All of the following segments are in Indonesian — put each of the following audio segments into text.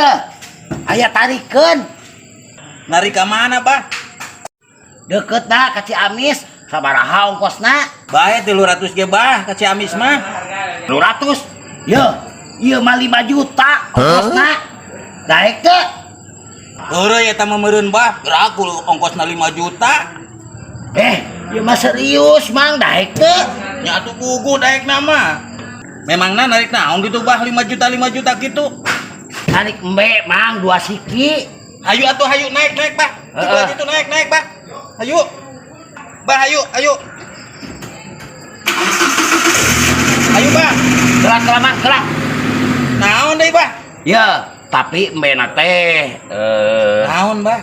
Ya, aya tarikeun. Narik ke mana, Bah? Deket dah ka Ciamis. Sabaraha ongkosna? Bae 300 ge, Bah, ka Ciamis mah. 200. Ya, ieu mah 5 juta ongkosna. Daek teu? Heureuy eta mah meureun, Bah. Gerak ongkosna 5 juta. Ieu mah serius, Mang. Daek teu? Nya atuh pugu daekna mah. Memangna narik naon gitu, Bah, 5 juta gitu. Tarik embe, Mang, 2 siki. Hayu atuh hayu naik, Bah. Coba gitu naik, Bah. Hayu. Bah, hayu. Hayu, Bah. Gerak, Mang, gerak. Naon deui, Bah? Ya, tapi embena teh Naon, Bah?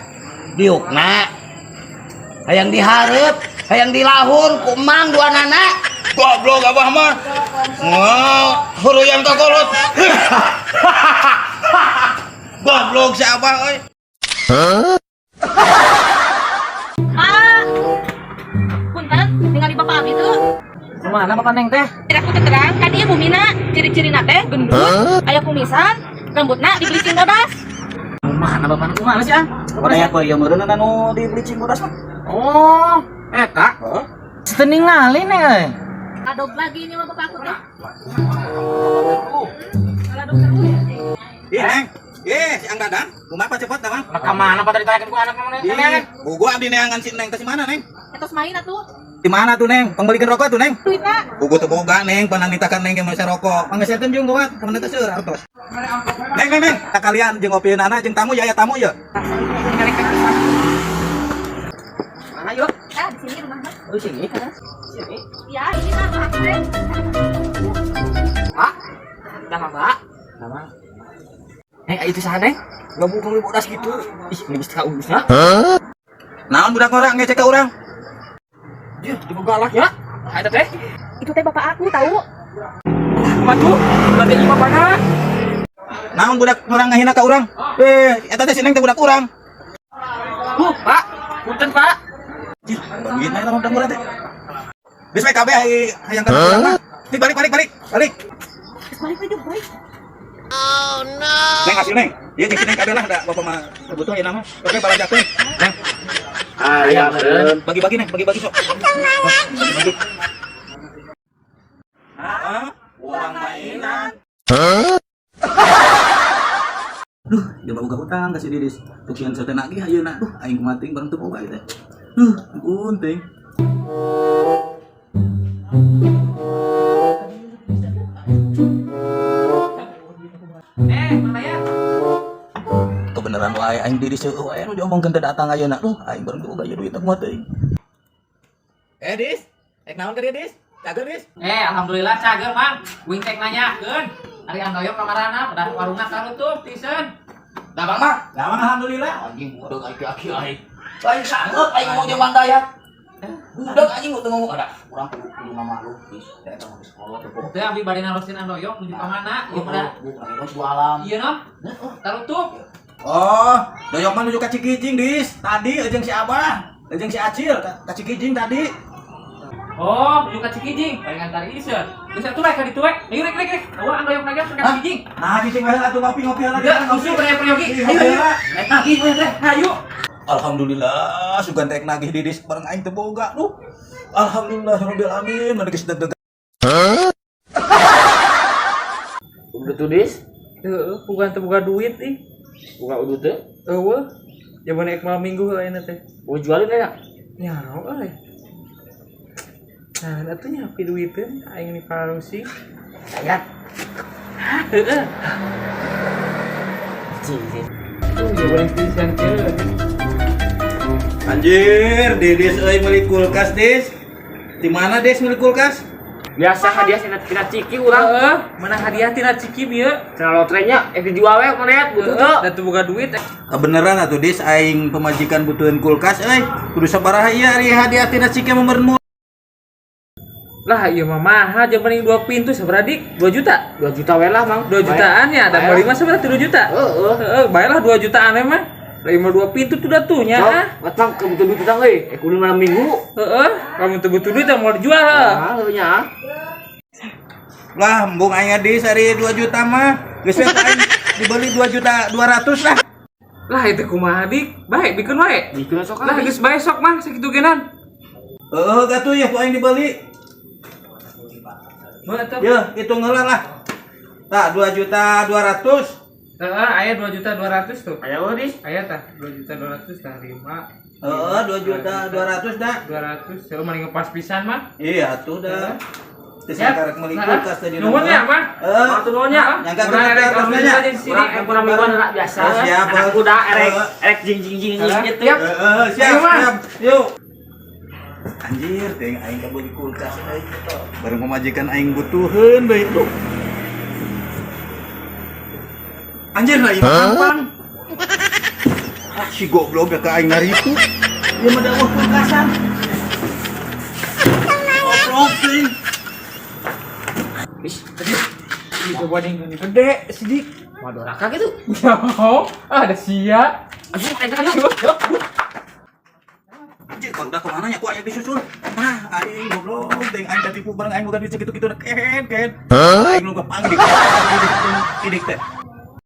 diukna hayang dihareup, hayang dilahur ku Mang duanana. Goblok Abah mah. Huruyan kakolot. Goblok si Abah euy. Pak, punten, tinggal di bapak abdi tuh. Kemana Bapak Neng teh? Tidak aku terang, kan dia bumina, ciri-ciri nate, gendut, aya kumisan, rambutna di bleaching bodas. Mana Bapak Neng sih ah? Aya apa ya meureun anu di bleaching bodas mah? Oh, eta. Setening ngali Neng euy. Kadog lagi ini mah bapak aku teh. Kadog terus. Ih, Neng. Si Ang Dadang, kumaha cepet dah, Mang? Ka mana Pak ditanya ku anak mana Neng? Bugo abdi neangan si Neng teh mana, Neng? Etos main atuh. Di mana tuh, Neng? Pembalikan rokok tuh, Neng? Duitna. Bugo teu boga, Neng, pananitakan Neng ge masa rokok. Pangeseun jeung buat, temen teh seueur artos. Neng, tak kalian jeung ngopieunana jeung tamu ya tamu ya. Mana yuk? Ah, di sini rumahnya. Oh, sini. Sini. Ya, ini mah rumah aku teh. Pak. Nama Pak. Nama. Itu sana Neng. Ngomong bodas gitu. Ih, geus ka urusna. Naon budak orang ngecek ka urang? Dia dibugalak ya. Ada teh. Itu teh bapak aku tahu. Matu. Lagi lima mana? Naon budak orang ngahina ka urang? Eta teh si Neng teh budak urang. Pak. Punten Pak. Ih, duit na urang urang teh. Geus bae kabeh hayang ka urang mah. Nih balik. Balik aja, baik. Neng hasil Neng. Ieu jeung si Neng kabeh lah da bapak mah butuh ya nama. Oke balajakeun. Neng. Aya meureun. Bagi-bagi Neng, bagi-bagi sok. Bagi. Uang mainan. Duh, dia boga hutang ka si Didis. Tukian satena ge ayeuna. Duh, aing kumating bareng teu boga ieu teh. Ampun teh. Mana ya? Kebenaran wae aing Didis wae anu diomongkeun teh datang ayeuna. Duh, aing bareng teu boga ieu duit kumaha teuing. Dis, naon ka Dis? Cager Dis? Alhamdulillah cager Mang. Wing tek nanyakeun. Ari andoyok kamarana pada warungna karutup tisen. Da Bang mah, alhamdulillah. Anjing udah aki-aki aing. Lain sangeup aing ngomong jeung Mang Dayat. Budak anjing teu ngomong ada. Urang kudu malu geus. Teh eta mah sekolah teh Teu abdi bade narosin andoyok menuju ka mana? Ieu pada. Bukan alam. Ieu noh. Karutup. Oh, doyok mah nuju ka Cikijing, Dis. Tadi jeung si Abah, jeung si Acil ka Cikijing tadi. Oh, menuju ka Cikijing. Palingan tari iseun. Geus atuh rek ka ditu we. Rek. Awa andoyok naga ka Cikijing. Nah, Cikijing bae atuh ngopi-ngopi lagi. Enggak, musuh peryogi. Ayo. Naik lagi we teh. Hayu. Alhamdulillah, sugan rek nagih Didis bareng aing teu boga. Alhamdulillah rabbil alamin, mana geus deg-deg. Udah tuh Dis? Bukan teu boga duit ih. Boga udah teh? Eueuh. Jaman ek malam minggu lainna teh. Oh jualin ya? Ya, euy. Nah, atuh nyapi duiteuh aing ni parusi. Agak. Heeh. Cing. Tuh jaman pisan keun. Anjir, Didis euy meuli kulkas, Dis. Di mana Dis meuli kulkas? Biasa hadiah tina ciki urang. Mana hadiah tina ciki bieu? Tina lotrenya dijual we konet butuh teu. Da teu boga duit. Beneran atuh Dis aing pemajikan butuhin kulkas euy. Kudu sabaraha ieu ari hadiah tina ciki meureun. Lah ieu mah mahal jaman 2 pintu sabaraha dik? 2 juta? 2 juta we lah Mang. 2 jutaan ya, da beli mah sabaraha 2 juta? Heeh. Baiklah 2 jutaan we mah. Lah ieu mah 2 pintu tuh da tuh nya. Batang kebutuhan duit utang euy. Kudu malam minggu. Heeh. Kamu teu butuh duit mau dijual. Heuh nya. Lah, embung aing Dis ari 2 juta mah. Geus we aing dibeli 2.200.000 lah. Lah itu kumaha dik, baik bikin wae. Bikin sok Lah geus bae sok mah sakitu genan. Gatuh ya ku aing dibeli. Mau atuh. Ya, hitung heula lah. Tah 2.200.000. Aya 2.200.000 tuh. Aya euris. Aya tah 2.200.000 tah 5. 2.200.000 dah. 200, saya mending ngepas pisan mah. Iya tuh dah. Terus Siap. karek meuli kulkas tadi. Nuhun ya, Mah. Matur nuhun nya. Nyangka Kurang kita erek harusnya. aja di sini. Kurang mingguan anak biasa. Siap. Anak kuda erek jing gitu. Siap. Siap, Ayo, Mah. siap. Yuk. Anjir, teh aing kabel di kulkas euy. Bareng pemajikan aing butuheun deui. Anjir lah ieu gampang. Si goblok ka aing ngaritu. Ieu mah dawuh kulkasan. Goblok teh. Wis, Itu banding gede sidik. waduh raka gitu. Yo, ada sia. Aduh, ayo. Anjir, kau udah kemana ya? Ku aya disusul. Nah, aing goblok, teh aing katipu bareng aing bukan bisa gitu-gitu ken. Aing lu kepanggil. Sidik teh.